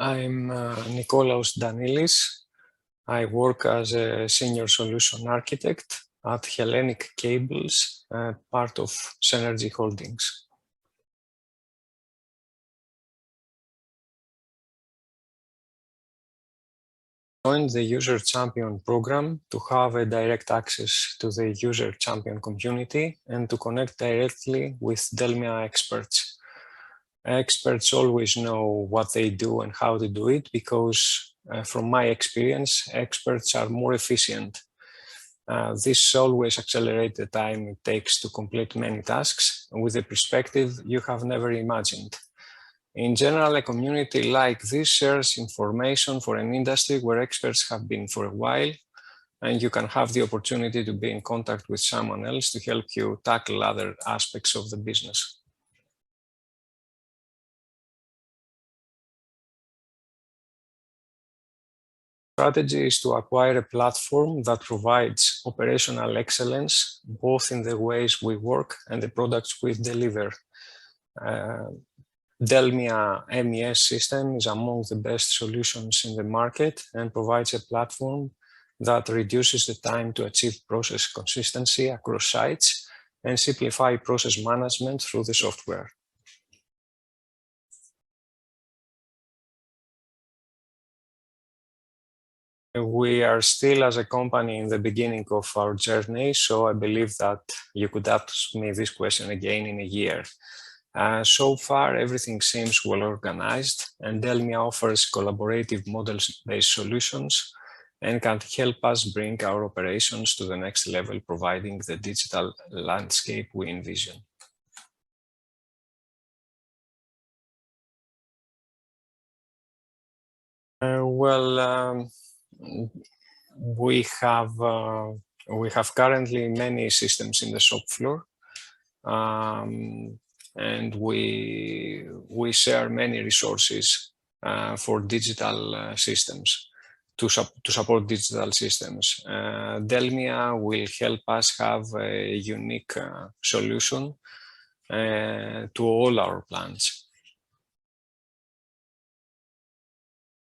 I'm Nikolaos Danilis. I work as a senior solution architect at Hellenic Cables, part of Synergy Holdings. I joined the User Champion Program to have a direct access to the User Champion community and to connect directly with DELMIA experts. Experts always know what they do and how to do it because, from my experience, experts are more efficient. This always accelerates the time it takes to complete many tasks with a perspective you have never imagined. In general, a community like this shares information for an industry where experts have been for a while, and you can have the opportunity to be in contact with someone else to help you tackle other aspects of the business. Strategy is to acquire a platform that provides operational excellence, both in the ways we work and the products we deliver. DELMIA MES system is among the best solutions in the market and provides a platform that reduces the time to achieve process consistency across sites and simplify process management through the software. We are still, as a company, in the beginning of our journey, so I believe that you could ask me this question again in a year. So far, everything seems well organized, and DELMIA offers collaborative models-based solutions and can help us bring our operations to the next level, providing the digital landscape we envision. We have currently many systems in the shop floor, and we share many resources for digital systems to support digital systems. DELMIA will help us have a unique solution to all our plants.